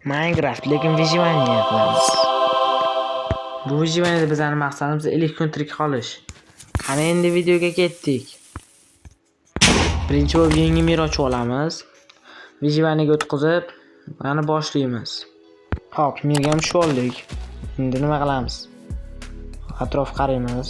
Minecraft lekin выживание qilamiz. Bu выживаниеda bizning maqsadimiz ilk kun tirik qolish. Qani endi videoga ketdik. Birinchi bo'lib yangi mir ochib olamiz. Выживаниеga o'tkazib, mana boshlaymiz. Hop, mirga ham tushib oldik. Endi nima qilamiz? Atrof qaraymiz.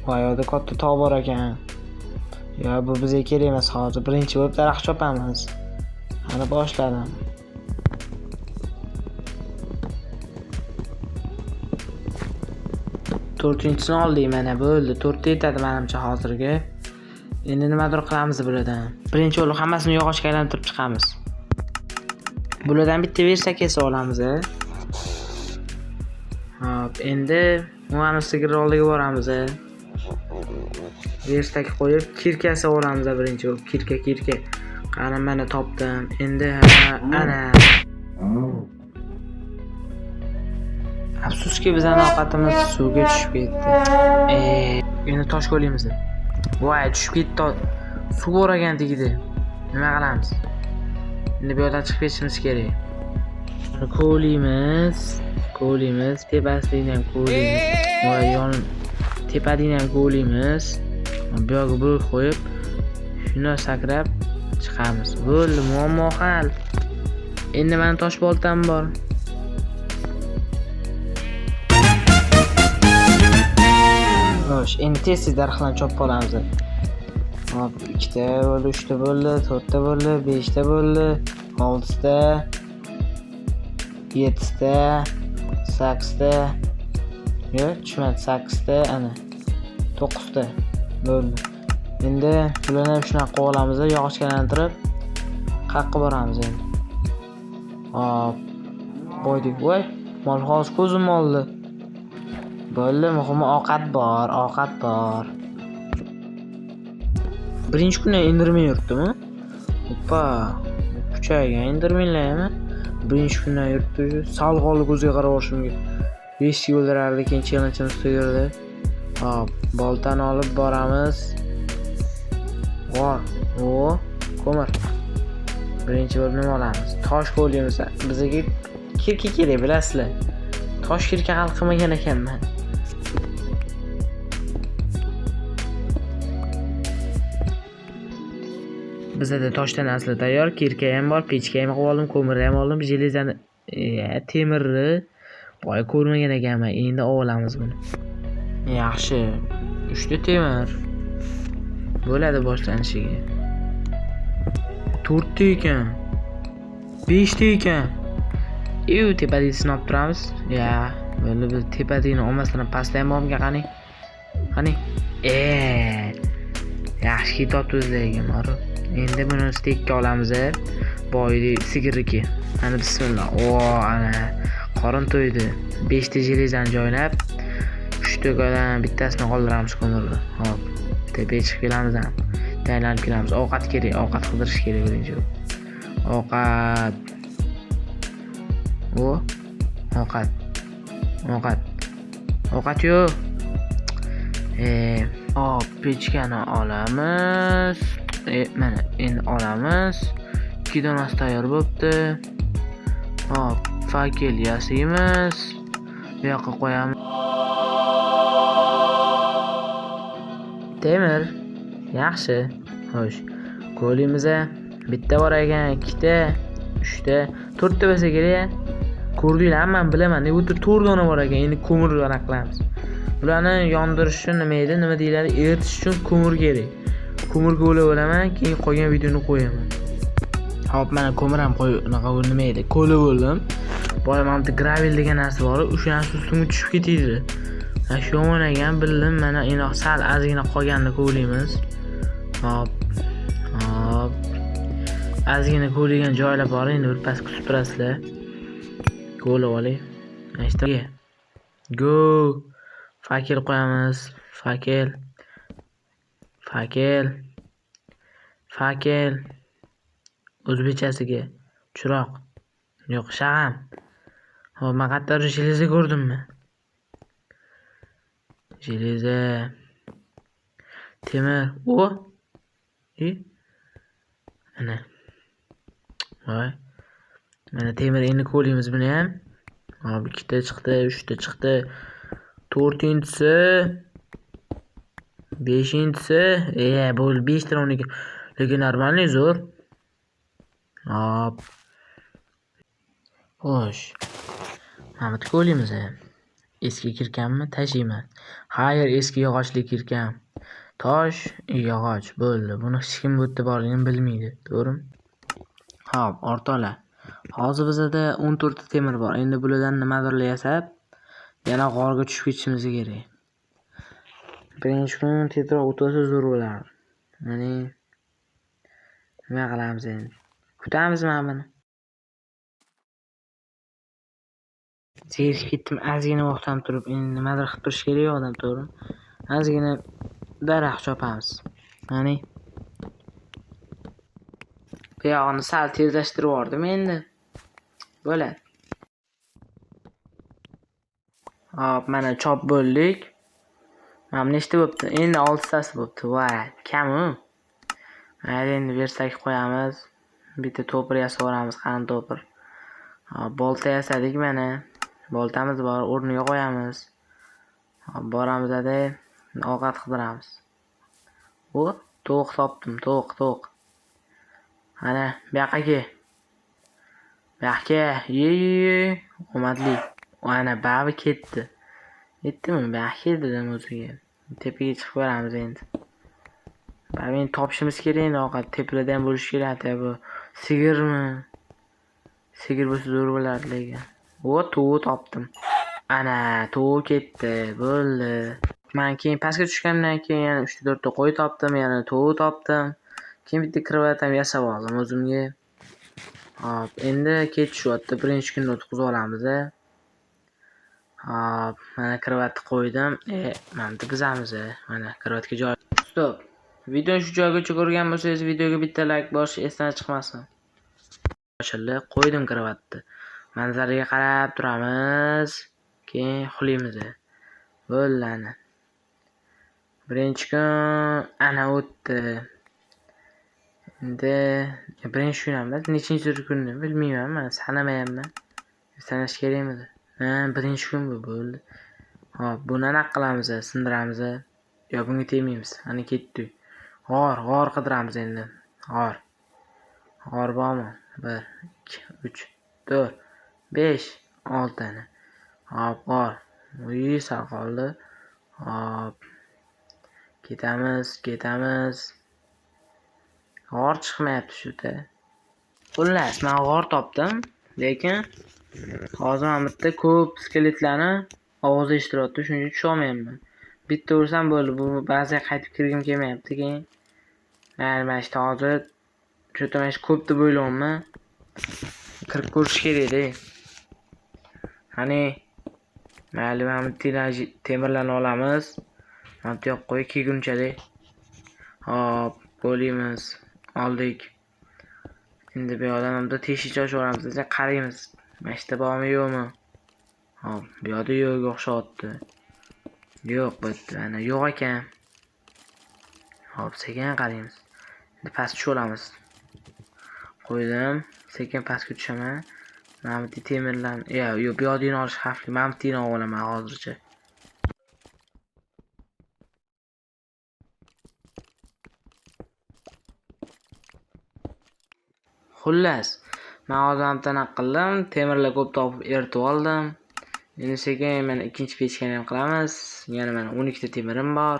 Voy, yo'da katta tog' bor ekan. Ya bu bizga kerak emas hozir. Birinchi bo'lib daraxt chopamiz. Ana boshladim. To'rtinchisini oldik, mana bo'ldi. 4 ta yetadi menimcha hozirga. Endi nimadir qilamiz bulardan. Birinchi bo'lib hammasini yog'ochga aylantirib chiqamiz. Bulardan bitta versa kesa olamiz. Hop, endi mana sigir oldiga boramiz. Versaga qo'yib kirkasi olamiz birinchi bo'lib. Kirka. Qani mana topdim. Endi ana. Afsuski bizning ovqatimiz suvga tushib ketdi. Endi tosh qo'yamiz. Voy, tushib ketdi. Suv bor ekan tegdi. Nima qilamiz? Endi bu yerdan chiqib ketishimiz kerak. Ko'limiz, tepasidan ham ko'limiz. Voy, yon tepadan ham ko'limiz. Bu yerga bir qo'yib, shuni sakrab chiqamiz. Bo'ldi, muammo hal. Endi men tosh boltam bor. Xo'sh, endi tez daraxtlarni chopib olamiz. Hop, 2 ta bo'ldi, 3 ta bo'ldi, 4 ta bo'ldi, 5 ta bo'ldi, 6 ta, 7 ta, 8 ta. Yo'q, tushmadi, 8 ta, ana 9 ta bo'ldi. Endi bularni ham shunaqa qilib olamiz, yog'ochga aylantirib qaqqa boramiz endi. Hop, boydik, voy, mol hozir ko'zim oldi. Bo'ldi, muhimi ovqat bor. Birinchi kuni enderman yuribdimi? Hoppa, kuchaygan endermanlarmi? Birinchi kundan yuribdi. Salg'onli ko'zga qarab olishimga 5 ta o'ldirardi, keyin challenge'ni tugatirdi. Hop, boltani olib boramiz. Bor. Ko'mir. Birinchi bo'lib nima olamiz? Tosh qo'yamiz. Bizga kirka kerak, bilasizlar. Tosh kirka hal qilmagan ekanman. Bizda toshdan asli tayyor, kirka ham bor, pechka ham qilib oldim, ko'mir ham oldim, jelezani, temirni boy ko'rmagan ekanman. Endi olamiz buni. Yaxshi. 3 ta temir bo'ladi boshlanishiga. 4 ta ekan. 5 ta ekan. Tepadagi sinab turamiz. Ya, bo'ldi, biz tepadagini olmasdan pastda ham bormga qani. Yaxshi ketibdi o'zlariga maro. Endi buni stekka olamiz. Boydi sigirniki. Ana bismillah. Ana qorin to'ydi. 5 ta jelezani joylab, 3 tadan bittasini qoldiramiz ko'mirni. Hop, tepaga chiqib kelamiz ham. Tayyorlanib kelamiz. Ovqat kerak, ovqat qidirish kerak birinchi. Ovqat yo'q. Hop, pechkani olamiz. Mana endi olamiz. 2 donasi tayyor bo'libdi. Hop, fakel yasaymiz. Bu yoqqa qo'yamiz. Temir. Yaxshi. Xo'sh. Qo'limiz bitta bor ekan, 2 ta, 3 ta, 4 ta bo'lsa kerak. Ko'rdinglar, men bilaman. Bu 4 dona bor ekan. Endi ko'mir qilamiz. Bularni yondirish uchun nima deyiladi? Eritish uchun ko'mir kerak. Ko'mirga o'laman, keyin qolgan videoni qo'yaman. Hop, mana ko'mir ham nima edi? Ko'la bo'ldim. Boy, mana gravel degan narsa bor, o'sha narsa ustimga tushib ketdi. Shu yomon ekan, bildim. Mana endi sal ozgina qolganini ko'laymiz. Hop. Ozgina ko'ligan joylar bor, endi bir pas kutib turasizlar. Ko'lib oling. Ashtaga. Go. Fakel qo'yamiz. Fakel. O'zbekchasiga chiroq. Yo'q, shag'am. Hop, men qattar jeleza ko'rdimmi? Jeleza. Temir. Ana. Voy. Mana temir endi qo'yamiz buni ham. Hop, 2 ta chiqdi, 3 ta chiqdi. 4-inchisi, 5-inchisi, bo'ldi 5 ta 12. Lekin normalniy zo'r. Hop. Xo'sh. Mana bu qo'yamiz ham. Eski kirganmi? Tashiyman. Hayır, eski yog'ochli kirgan. Tosh, yog'och bo'ldi. Buni hech kim bu yerda borligini bilmaydi, to'g'rimi? Hop, o'rtoqlar. Hozir bizda 14 ta temir bor. Endi bulardan nimadir yasab, yana g'orga tushib ketishimiz kerak. Birinchi kun tezroq o'tsa zo'r bo'lardi. Ya'ni nima qilamiz endi? Kutamizmi buni? Zerikib ketdim, ozgina vaqtdan turib, endi nimadir qilib turish kerak odam, to'g'rimi? Ozgina daraxt chopamiz. Ya'ni bu yog'ini sal tezlashtirib yubordim endi. Bo'ladi. Hop, mana chop bo'ldik. Mana nechta bo'pti? Endi 6 tasi bo'pti. Voy, kam-u. Mayli, endi versak qo'yamiz. Bitta to'pir yasab olamiz, qani to'pir. Hop, bolta yasadik mana. Boltamiz bor, o'rniga qo'yamiz. Hop, boramizda ovqat qidiramiz. Tovuq topdim, tovuq. Ana, bu yoqqa kel. Bu yoqqa, ye. Omadli. Ana, babi ketdi. Yetdimi? Bu yoqqa keldi-da o'ziga. Tepaga chiqib boramiz endi. Endi topishimiz kerak endi ovqat. Tepada ham bo'lishi kerak. Bu sigirmi? Sigir bo'lsa zo'r bo'lardi lekin. Tovuq topdim. Ana, tovuq ketdi. Bo'ldi. Men keyin pastga tushgandan keyin yana 3-4 ta qo'y topdim, yana tovuq topdim. Keyin bitta krevat ham yasab oldim o'zimga. Hop, endi ketishyapti. Birinchi kunni o'tkazib olamiz. Hop, mana krevatni qo'ydim. Mana bitta bizamiz. Mana krevatga joy. Stop. Videoni shu joygacha ko'rgan bo'lsangiz, videoga bitta like bosish esdan chiqmasin. Ochildi, qo'ydim krevatni. Manzaraga qarab turamiz. Keyin uxlaymiz. Bo'ldi ana. Birinchi kun ana o'tdi. Endi birinchi kun emas, nechinchi kunni bilmayman, men sanamayapman. Sanash kerakmidi? Birinchi kun bu bo'ldi. Hop, buni anaqa qilamiz, sindiramiz. Yo, bunga tegmaymiz. Ana ketdik. G'or qidiramiz endi. G'or bormi? 1 2 3 4 5 6 tane. Hop, g'or. Sal qoldi. Hop. Ketamiz. G'or chiqmayapti shu-da. Xullas, men g'or topdim, lekin hozir men bitta ko'p skeletlarni ovozi eshitiryapti, shuning uchun tusha olmayapman. Bitta ursam bo'ldi, bu ba'ziga qaytib kirgim kelmayapti keyin. Mana shu hozir ko'p deb o'ylayapman. Kirib ko'rish kerak-da. Qani, mayli, mana temirlarni olamiz. Mana bu yoqqa qo'y kelgunchalik. Hop, qo'yamiz. Oldik. Endi bu yoqdan ham teshikcha ochib olamiz. Qaraymiz. Mashta bormi yo'qmi? Hop, bu yoqda yo'q o'xshatdi. Yo'q, bu yerda ana yo'q ekan. Hop, sekin qaraymiz. Endi pastga tushib olamiz. Qo'ydim. Sekin pastga tushaman. Mana bu temirlarni, yo'q, bu yoqdan olish xavfli. Men bu yerdan olaman hozircha. Xullas, men hozir ham anaqa qildim, temirlar ko'p topib eritib oldim. Endi sekin mana ikkinchi pechkani ham qilamiz. Yana mana 12 ta temirim bor.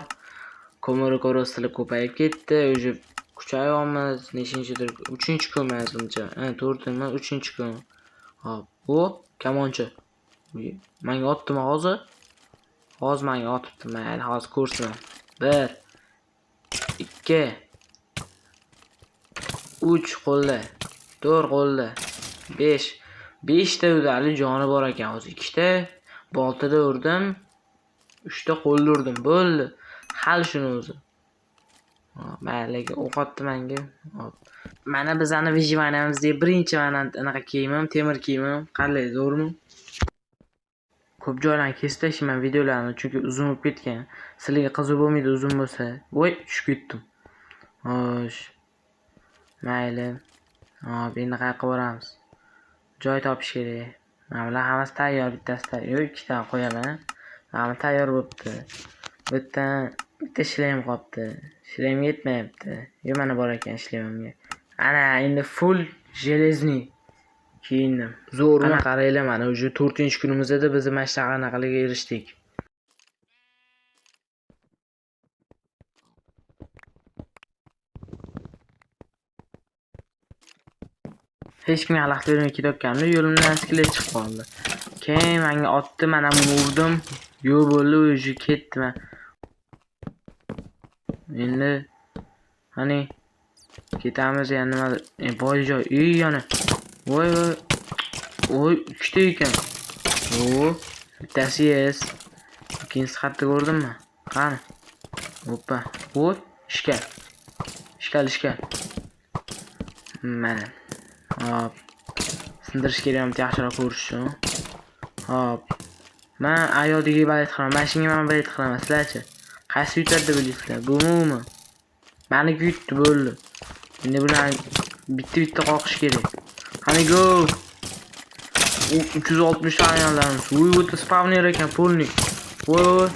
Ko'mir korostilib ko'payib ketdi. O'zi kuchayapmiz. Nechinchidir? 3-kun manimcha. 4-mi? 3-kun. Hop, bu kamonchi. Menga otdimi hozir? Hozir menga otibdi. Mayli, hozir ko'rsin. 1 2 3 qo'lda. 4 qo'lda. 5 ta udali joni bor ekan. Hozir 2 ta boltada urdim. 3 ta qo'lda urdim. Bo'ldi. Hal shuni o'zi. Mayli, o'qotdi menga. Hop. Mana bizani vijvaniyamizda birinchi mana anaqa kiyimim, temir kiyimim. Qalay, zo'rmi? Ko'p joylarni kesib tashlayman videolarni, chunki uzun bo'lib ketgan. Sizlarga qiziq bo'lmaydi uzun bo'lsa. Voy, tushib ketdim. Xo'sh. Mayli. Hop, endi qayerga boramiz? Joy topish kerak. Mana bular hammasi tayyor, bittasi tayyor. Yo'q, ikkita qo'yaman. Hamma tayyor bo'pti. Bitta shleym qolibdi. Shleym yetmayapti. Yo mana bor ekan shleymimga. Ana endi full железный kiyindim. Zo'rmi? Qaranglar, mana уже 4-kunimizda biz mana shu anaqalarga erishdik. Hech kimga xalaqit bermay ketayotganimda yo'limdan skelet chiqib qoldi. Keyin menga otdi, mana urdim. Yo'q bo'ldi, уже ketdim. Endi hani ketamiz ya nima boy joy. Yana. Voy. Oy, ikkita ekan. Bittasi yes. Ikkinchisi qayerda ko'rdimmi? Qani? Hoppa. Voy, ishkal. Mana. Hop. Sindirish kerak, yaxshiroq ko'rish uchun. Hop. Men ayodagi balet qilaman. Mashinaga men balet qilaman. Sizlarchi? Qaysi yutadi deb bilasizlar? Bumi? Meni yutdi bo'ldi. Endi bular bitta qoqish kerak. Qani go. 360 ta ayollarimiz. Uy, o'ta spawner ekan, polnik. Voy.